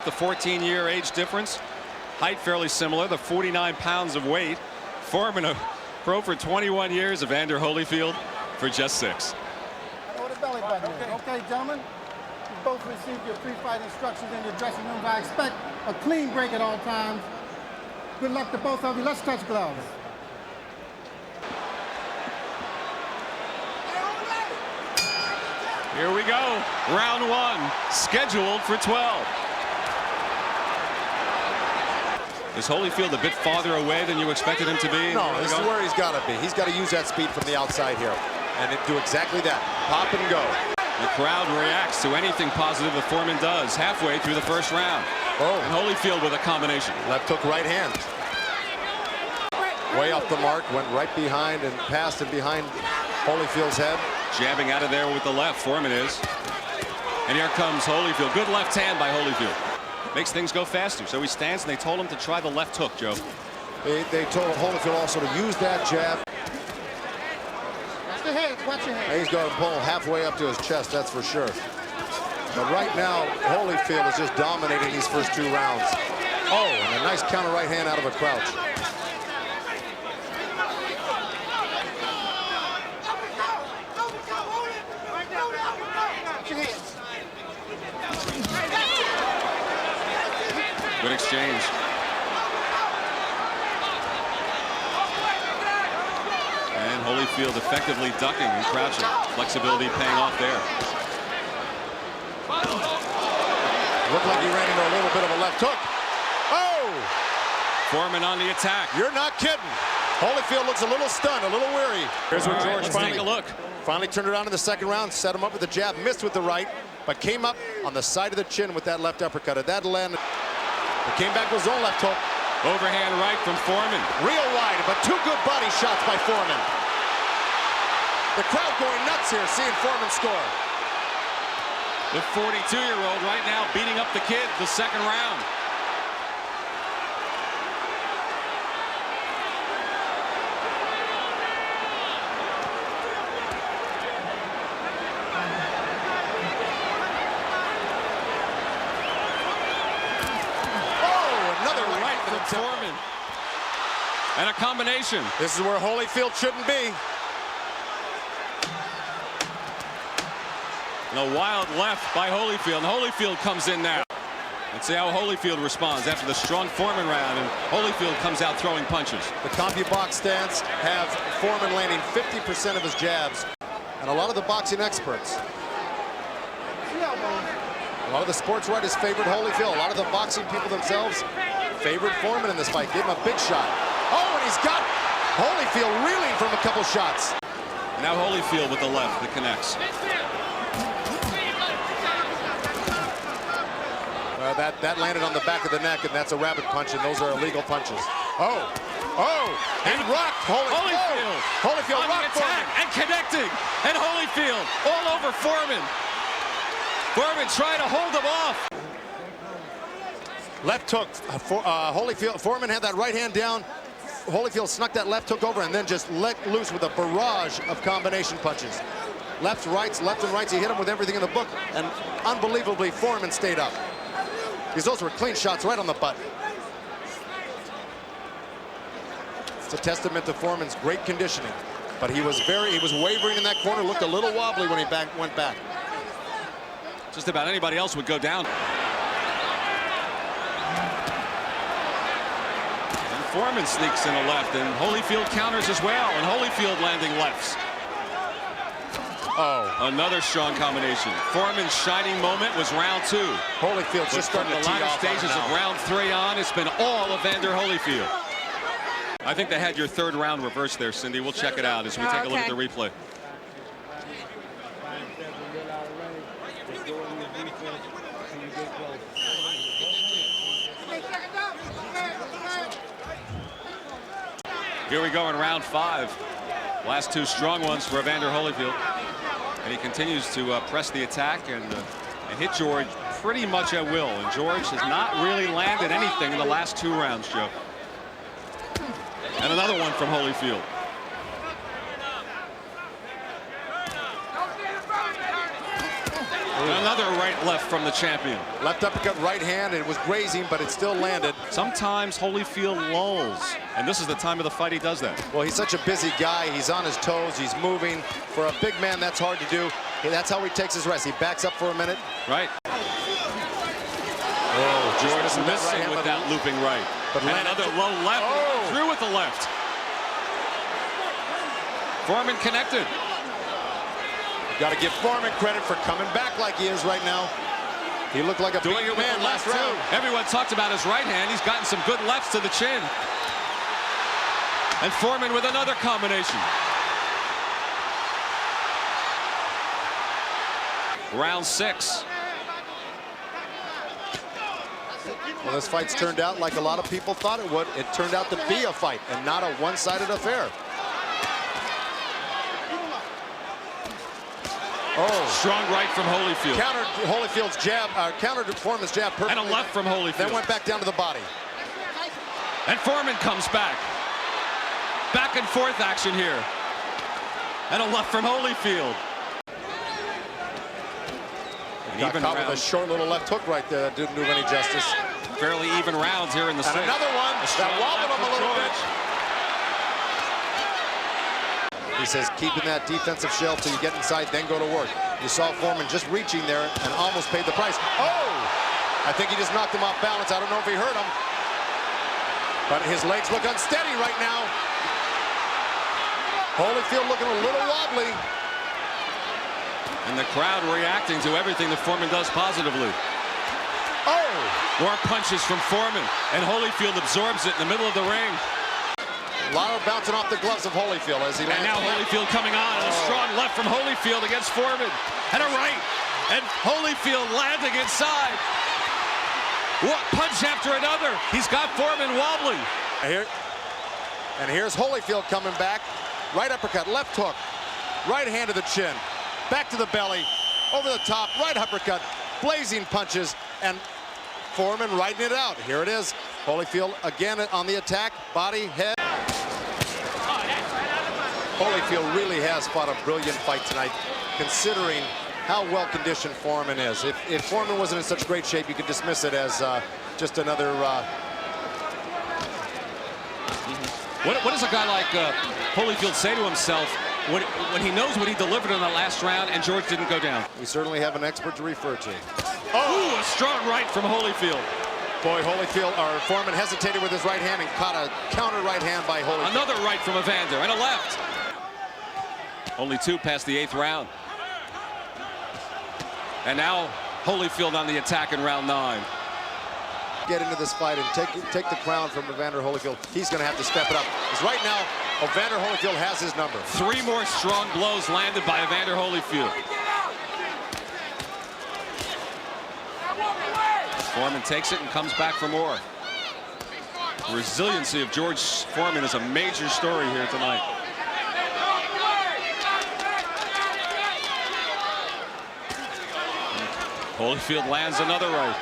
The 14-year age difference, height fairly similar, the 49 pounds of weight. Foreman, a pro for 21 years, Evander Holyfield for just 6. I know what a belly button is. Okay, gentlemen, you both received your pre-fight instructions in your dressing room. I expect a clean break at all times. Good luck to both of you. Let's touch gloves. Here we go. Round 1, scheduled for 12. Is Holyfield a bit farther away than you expected him to be? No, this is where he's got to be. He's got to use that speed from the outside here and do exactly that. Pop and go. The crowd reacts to anything positive that Foreman does halfway through the first round. Oh. And Holyfield with a combination. Left hook, right hand. Way off the mark, went right behind and passed and behind Holyfield's head. Jabbing out of there with the left, Foreman is. And here comes Holyfield. Good left hand by Holyfield. Makes things go faster. So he stands, and they told him to try the left hook, Joe. They told Holyfield also to use that jab. Watch your head. Watch your head. And he's going to pull halfway up to his chest, that's for sure. But right now, Holyfield is just dominating these first 2 rounds. Oh, and a nice counter right hand out of a crouch. Good exchange. And Holyfield effectively ducking and crouching. Flexibility paying off there. Looked like he ran into a little bit of a left hook. Oh! Foreman on the attack. You're not kidding. Holyfield looks a little stunned, a little weary. Here's what George Let's take a look. Finally turned around in the second round, set him up with the jab, missed with the right, but came up on the side of the chin with that left uppercut. At that landed. He came back with his own left hook. Overhand right from Foreman. Real wide, but 2 good body shots by Foreman. The crowd going nuts here, seeing Foreman score. The 42-year-old right now beating up the kid the second round. Foreman. And a combination. This is where Holyfield shouldn't be. And a wild left by Holyfield. And Holyfield comes in now. Let's see how Holyfield responds after the strong Foreman round. And Holyfield comes out throwing punches. The CompuBox stance have Foreman landing 50% of his jabs. And a lot of the boxing experts, a lot of the sports writers favored Holyfield. A lot of the boxing people themselves favored Foreman in this fight. Gave him a big shot. Oh, and he's got Holyfield reeling from a couple shots. Now Holyfield with the left that connects. That landed on the back of the neck, and that's a rabbit punch, and those are illegal punches. Oh, and rocked Holyfield. Oh, Holyfield rocked Foreman. And connecting, and Holyfield all over Foreman. Foreman trying to hold him off. Left hook. Holyfield. Foreman had that right hand down. Holyfield snuck that left hook over and then just let loose with a barrage of combination punches. Lefts, rights, left and rights. He hit him with everything in the book, and unbelievably, Foreman stayed up. Because those were clean shots right on the butt. It's a testament to Foreman's great conditioning. But he was wavering in that corner, looked a little wobbly when he went back. Just about anybody else would go down. And Foreman sneaks in a left, and Holyfield counters as well, and Holyfield landing lefts. Oh, another strong combination. Foreman's shining moment was round 2. Holyfield's just starting to tee the latter off stages of round 3 on, it's been all Evander Holyfield. I think they had your 3rd round reversed there, Cindy. We'll check it out as we take a look at the replay. Here we go in round 5. Last 2 strong ones for Evander Holyfield. And he continues to press the attack and hit George pretty much at will. And George has not really landed anything in the last 2 rounds, Joe. And another one from Holyfield. Another right left from the champion. Left uppercut, right hand. It was grazing, but it still landed. Sometimes Holyfield lulls, and this is the time of the fight he does that. Well, he's such a busy guy. He's on his toes. He's moving. For a big man, that's hard to do. That's how he takes his rest. He backs up for a minute. Right. Oh, George is missing with that looping right. But another low left. Oh. Through with the left. Foreman connected. Got to give Foreman credit for coming back like he is right now. He looked like a doing big it with man the left last round. Everyone talked about his right hand. He's gotten some good lefts to the chin. And Foreman with another combination. Round 6. Well, this fight's turned out like a lot of people thought it would. It turned out to be a fight and not a one-sided affair. Oh, strong right from Holyfield. Countered Holyfield's jab, countered Foreman's jab perfectly. And a left from Holyfield. Then went back down to the body. And Foreman comes back. Back and forth action here. And a left from Holyfield. Got caught with a short little left hook right there. Didn't do any justice. Fairly even rounds here in the And another one that wobbled him a little bit. He says, keeping that defensive shell till you get inside, then go to work. You saw Foreman just reaching there and almost paid the price. Oh! I think he just knocked him off balance. I don't know if he hurt him. But his legs look unsteady right now. Holyfield looking a little wobbly. And the crowd reacting to everything that Foreman does positively. Oh! More punches from Foreman. And Holyfield absorbs it in the middle of the ring. A lot of bouncing off the gloves of Holyfield as he lands. And now Holyfield coming on. And a strong left from Holyfield against Foreman. And a right. And Holyfield landing inside. What punch after another. He's got Foreman wobbly. And here's Holyfield coming back. Right uppercut, left hook. Right hand to the chin. Back to the belly. Over the top. Right uppercut. Blazing punches. And Foreman riding it out. Here it is. Holyfield again on the attack. Body, head. Holyfield really has fought a brilliant fight tonight, considering how well-conditioned Foreman is. If Foreman wasn't in such great shape, you could dismiss it as just another... What does a guy like Holyfield say to himself when he knows what he delivered in the last round and George didn't go down? We certainly have an expert to refer to. Oh, a strong right from Holyfield. Boy, Foreman hesitated with his right hand and caught a counter right hand by Holyfield. Another right from Evander and a left. Only 2 past the 8th round. And now Holyfield on the attack in round 9. Get into this fight and take the crown from Evander Holyfield. He's going to have to step it up. Because right now, Evander Holyfield has his number. 3 more strong blows landed by Evander Holyfield. Foreman takes it and comes back for more. The resiliency of George Foreman is a major story here tonight. Holyfield lands another right.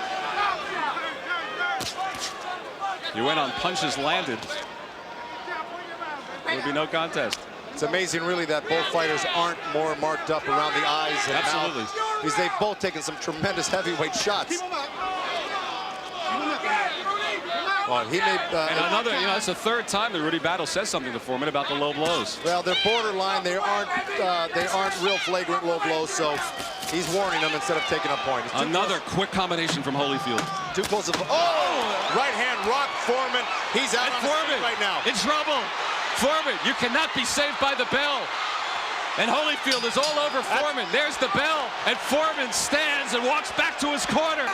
He went on punches landed. There would be no contest. It's amazing, really, that both fighters aren't more marked up around the eyes and absolutely mouth, because they've both taken some tremendous heavyweight shots. Well, he made, and another, that's the 3rd time that Rudy Battle says something to Foreman about the low blows. Well, they're borderline. They aren't real flagrant low blows, so he's warning them instead of taking a point. Another quick combination from Holyfield. Too close to... Oh! Right hand rock Foreman. He's out on Foreman right now. In trouble. Foreman, you cannot be saved by the bell. And Holyfield is all over Foreman. There's the bell. And Foreman stands and walks back to his corner.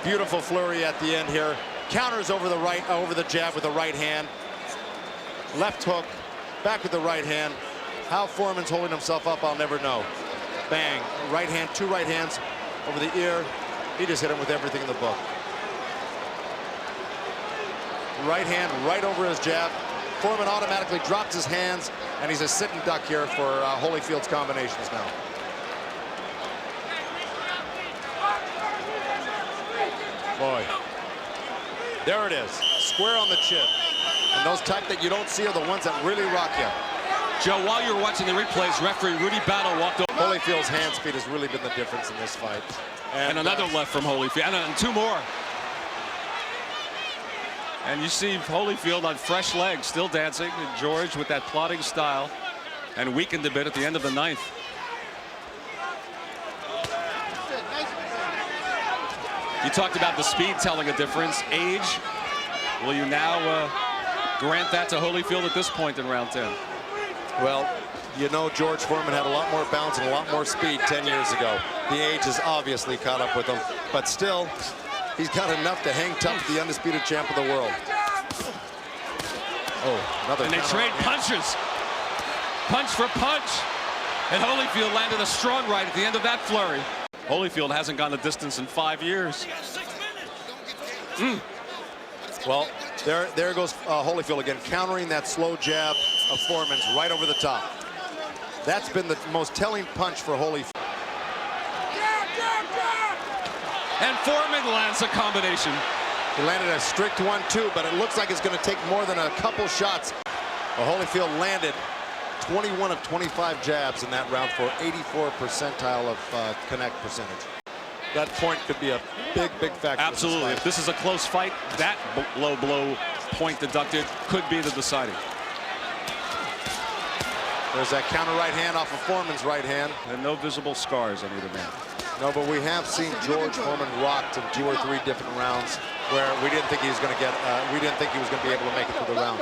Beautiful flurry at the end here. Counters over the jab with the right hand. Left hook, back with the right hand. How Foreman's holding himself up, I'll never know. Bang, right hand, 2 right hands over the ear. He just hit him with everything in the book. Right hand right over his jab. Foreman automatically drops his hands, and he's a sitting duck here for Holyfield's combinations now. Boy. There it is, square on the chin. And those type that you don't see are the ones that really rock you. Joe, while you were watching the replays, referee Rudy Battle walked over. Holyfield's hand speed has really been the difference in this fight. And another left from Holyfield, and two more. And you see Holyfield on fresh legs, still dancing, and George with that plodding style, and weakened a bit at the end of the ninth. You talked about the speed telling a difference. Age, will you now grant that to Holyfield at this point in round 10? Well, you know, George Foreman had a lot more bounce and a lot more speed 10 years ago. The age has obviously caught up with him, but still, he's got enough to hang tough to the undisputed champ of the world. Oh, another. And they trade punches. Punch for punch. And Holyfield landed a strong right at the end of that flurry. Holyfield hasn't gone the distance in 5 years. Well, there goes Holyfield again, countering that slow jab of Foreman's right over the top. That's been the most telling punch for Holyfield. And Foreman lands a combination. He landed a strict 1-2, but it looks like it's going to take more than a couple shots. Holyfield landed 21 of 25 jabs in that round for 84 percentile of connect percentage. That point could be a big, big factor. Absolutely. If this is a close fight, that low blow point deducted could be the deciding. There's that counter right hand off of Foreman's right hand. And no visible scars on either man. No, but we have seen George Foreman rocked in 2 or 3 different rounds where we didn't think he was going to get, we didn't think he was going to be able to make it through the round.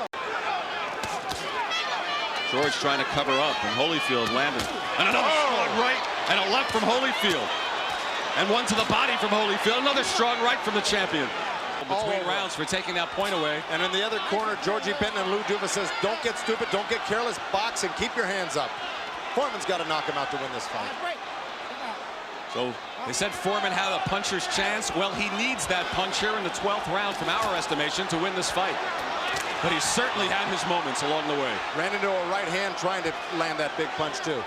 George trying to cover up, and Holyfield landed. And another strong right, and a left from Holyfield. And one to the body from Holyfield. Another strong right from the champion. Between rounds for taking that point away. And in the other corner, Georgie Benton and Lou Duva says, don't get stupid, don't get careless, box and keep your hands up. Foreman's got to knock him out to win this fight. So they said Foreman had a puncher's chance. Well, he needs that punch here in the 12th round from our estimation to win this fight. But he certainly had his moments along the way. Ran into a right hand trying to land that big punch too.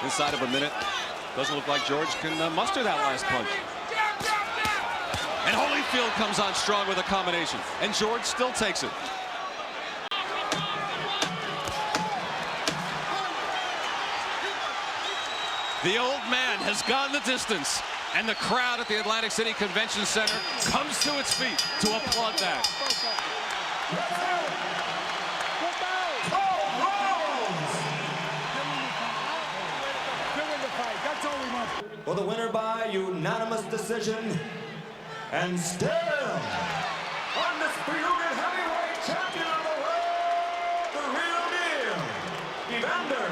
Inside of a minute. Doesn't look like George can muster that last punch. And Holyfield comes on strong with a combination. And George still takes it. The old man has gone the distance. And the crowd at the Atlantic City Convention Center comes to its feet to applaud that. For the winner by unanimous decision, and still undisputed heavyweight champion of the world, the real deal, Evander